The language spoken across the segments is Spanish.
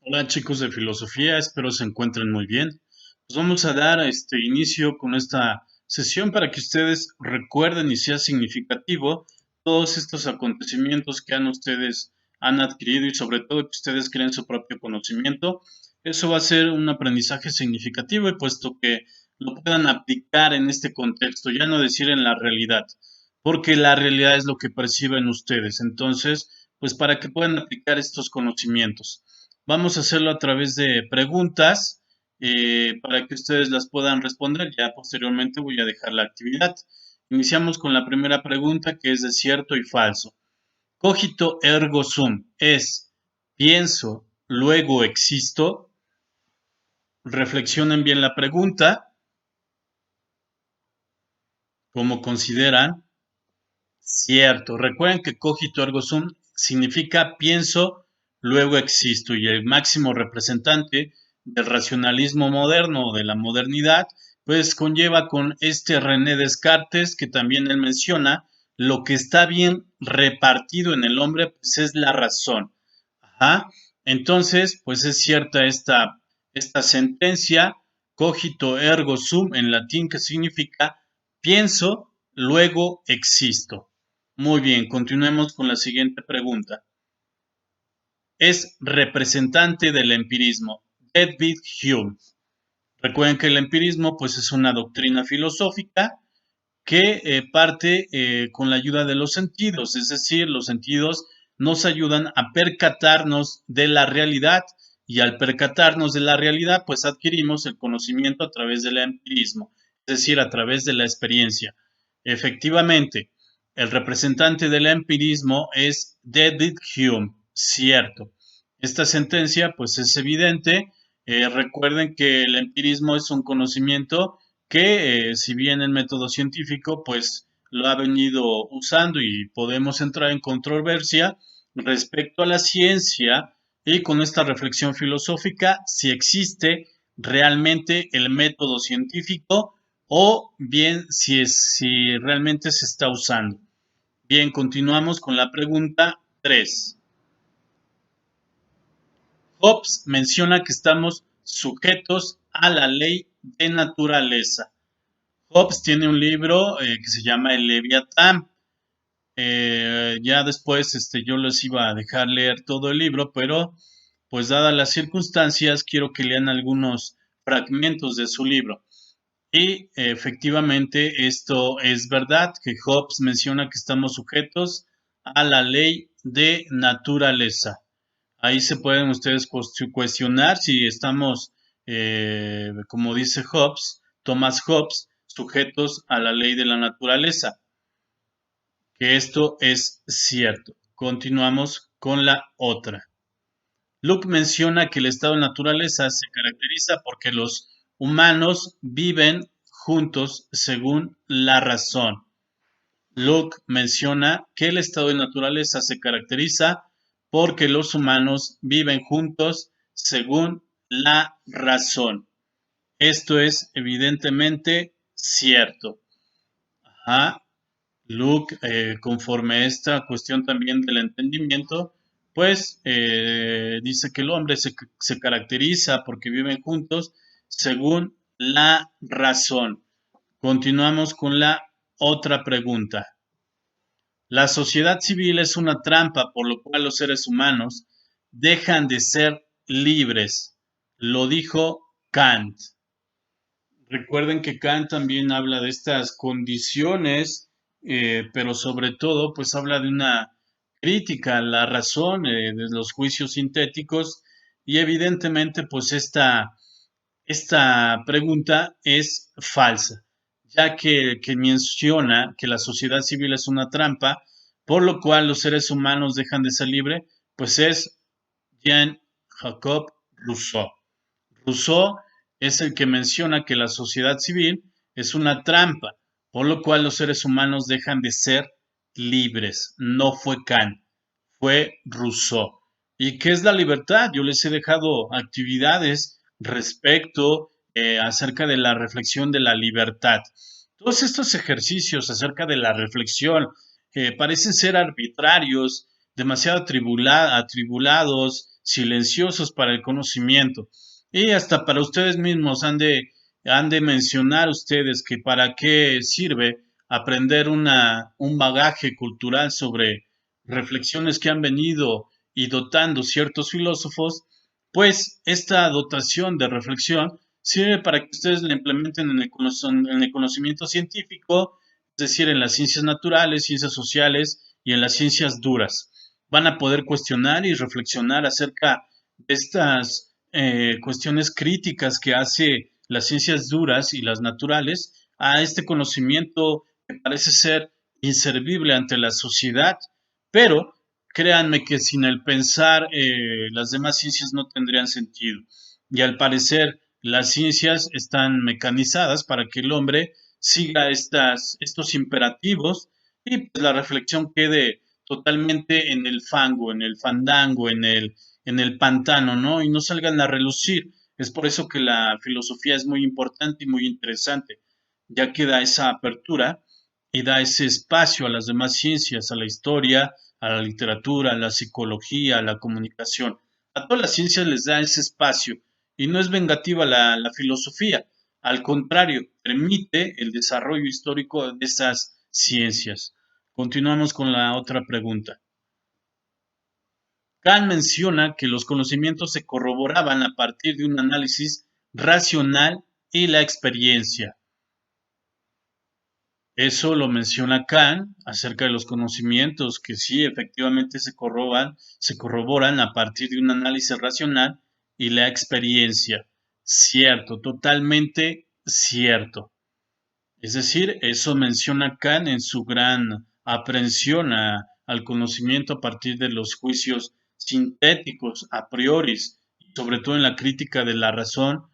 Hola chicos de filosofía, espero se encuentren muy bien. Pues vamos a dar inicio con esta sesión para que ustedes recuerden y sea significativo todos estos acontecimientos que ustedes han adquirido y sobre todo que ustedes creen su propio conocimiento. Eso va a ser un aprendizaje significativo y puesto que lo puedan aplicar en este contexto, ya no decir en la realidad, porque la realidad es lo que perciben ustedes. Entonces, pues para que puedan aplicar estos conocimientos. Vamos a hacerlo a través de preguntas para que ustedes las puedan responder. Ya posteriormente voy a dejar la actividad. Iniciamos con la primera pregunta que es de cierto y falso. Cogito ergo sum es pienso, luego existo. Reflexionen bien la pregunta, como consideran. Cierto. Recuerden que cogito ergo sum significa pienso, luego existo. Y el máximo representante del racionalismo moderno o de la modernidad, pues conlleva con este René Descartes, que también él menciona, lo que está bien repartido en el hombre, pues es la razón. Ajá. Entonces, pues es cierta esta sentencia, cogito ergo sum en latín, que significa pienso, luego existo. Muy bien, continuemos con la siguiente pregunta. Es representante del empirismo, David Hume. Recuerden que el empirismo pues es una doctrina filosófica que parte con la ayuda de los sentidos, es decir, los sentidos nos ayudan a percatarnos de la realidad y al percatarnos de la realidad pues adquirimos el conocimiento a través del empirismo, es decir, a través de la experiencia. Efectivamente, el representante del empirismo es David Hume, cierto. Esta sentencia pues es evidente. Recuerden que el empirismo es un conocimiento que si bien el método científico pues lo ha venido usando y podemos entrar en controversia respecto a la ciencia y con esta reflexión filosófica si existe realmente el método científico o bien si realmente se está usando. Bien, continuamos con la pregunta 3. Hobbes menciona que estamos sujetos a la ley de naturaleza. Hobbes tiene un libro que se llama El Leviatán. Ya después yo les iba a dejar leer todo el libro, pero pues dadas las circunstancias quiero que lean algunos fragmentos de su libro. Y efectivamente esto es verdad, que Hobbes menciona que estamos sujetos a la ley de naturaleza. Ahí se pueden ustedes cuestionar si estamos, como dice Hobbes, Thomas Hobbes, sujetos a la ley de la naturaleza, que esto es cierto. Continuamos con la otra. Luke menciona que el estado de naturaleza se caracteriza porque los humanos viven juntos según la razón. Luke menciona que el estado de naturaleza se caracteriza porque los humanos viven juntos según la razón. Esto es evidentemente cierto. Ajá. Luke, conforme a esta cuestión también del entendimiento, pues dice que el hombre se caracteriza porque viven juntos según la razón. Continuamos con la otra pregunta. La sociedad civil es una trampa por lo cual los seres humanos dejan de ser libres. Lo dijo Kant. Recuerden que Kant también habla de estas condiciones, pero sobre todo, pues habla de una crítica a la razón, de los juicios sintéticos, y evidentemente, pues esta pregunta es falsa, ya que menciona que la sociedad civil es una trampa, por lo cual los seres humanos dejan de ser libres, pues es Jean-Jacques Rousseau. Rousseau es el que menciona que la sociedad civil es una trampa, por lo cual los seres humanos dejan de ser libres. No fue Kant, fue Rousseau. ¿Y qué es la libertad? Yo les he dejado actividades respecto acerca de la reflexión de la libertad. Todos estos ejercicios acerca de la reflexión parecen ser arbitrarios, demasiado atribulados, silenciosos para el conocimiento. Y hasta para ustedes mismos han de mencionar ustedes que para qué sirve aprender un bagaje cultural sobre reflexiones que han venido y dotando ciertos filósofos, pues esta dotación de reflexión sirve para que ustedes la implementen en el conocimiento científico, es decir, en las ciencias naturales, ciencias sociales y en las ciencias duras. Van a poder cuestionar y reflexionar acerca de estas cuestiones críticas que hace las ciencias duras y las naturales a este conocimiento que parece ser inservible ante la sociedad, pero créanme que sin el pensar las demás ciencias no tendrían sentido. Y al parecer las ciencias están mecanizadas para que el hombre siga estos imperativos y pues la reflexión quede totalmente en el fango, en el fandango, en el pantano, ¿no? Y no salgan a relucir. Es por eso que la filosofía es muy importante y muy interesante, ya que da esa apertura y da ese espacio a las demás ciencias, a la historia, a la literatura, a la psicología, a la comunicación. A todas las ciencias les da ese espacio y no es vengativa la filosofía, al contrario, permite el desarrollo histórico de esas ciencias. Continuamos con la otra pregunta. Kant menciona que los conocimientos se corroboraban a partir de un análisis racional y la experiencia. Eso lo menciona Kant acerca de los conocimientos que sí efectivamente se corroboran a partir de un análisis racional y la experiencia. Cierto, totalmente cierto. Es decir, eso menciona Kant en su gran aprehensión al conocimiento a partir de los juicios sintéticos a priori, sobre todo en la crítica de la razón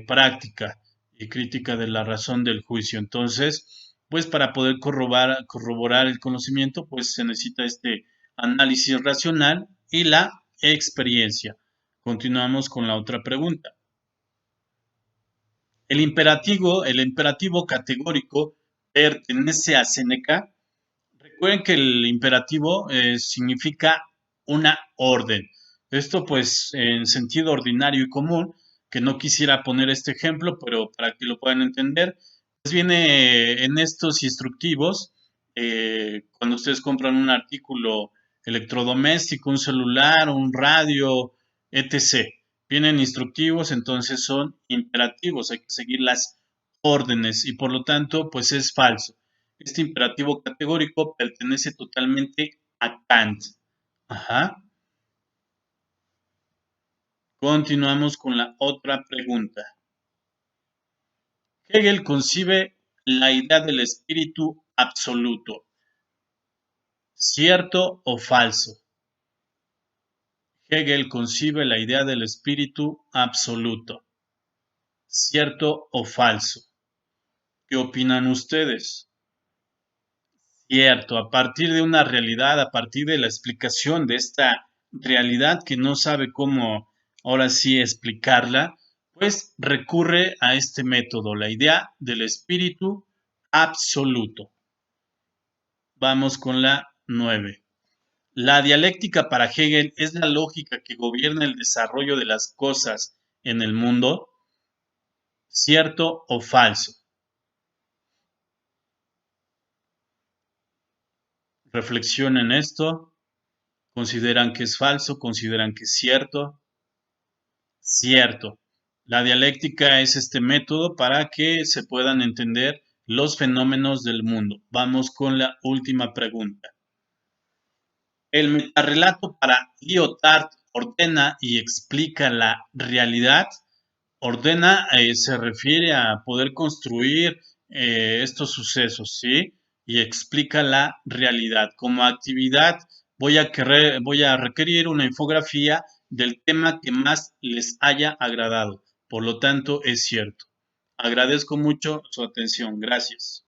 práctica y crítica de la razón del juicio. Entonces, pues para poder corroborar el conocimiento, pues se necesita este análisis racional y la experiencia. Continuamos con la otra pregunta. El imperativo categórico pertenece a Séneca. Recuerden que el imperativo significa una orden. Esto pues en sentido ordinario y común, que no quisiera poner este ejemplo, pero para que lo puedan entender, pues viene en estos instructivos, cuando ustedes compran un artículo electrodoméstico, un celular, un radio, etc. Vienen instructivos, entonces son imperativos, hay que seguir las órdenes y por lo tanto pues es falso. Este imperativo categórico pertenece totalmente a Kant. Ajá. Continuamos con la otra pregunta. Hegel concibe la idea del espíritu absoluto. ¿Cierto o falso? Hegel concibe la idea del espíritu absoluto. ¿Cierto o falso? ¿Qué opinan ustedes? Cierto, a partir de una realidad, a partir de la explicación de esta realidad que no sabe cómo ahora sí explicarla, pues recurre a este método, la idea del espíritu absoluto. Vamos con la 9. La dialéctica para Hegel es la lógica que gobierna el desarrollo de las cosas en el mundo, ¿cierto o falso? Reflexionen esto, consideran que es falso, consideran que es cierto. Cierto. La dialéctica es este método para que se puedan entender los fenómenos del mundo. Vamos con la última pregunta. El metarrelato para Lyotard ordena y explica la realidad. Ordena se refiere a poder construir estos sucesos, ¿sí? Y explica la realidad. Como actividad voy a requerir una infografía del tema que más les haya agradado. Por lo tanto, es cierto. Agradezco mucho su atención. Gracias.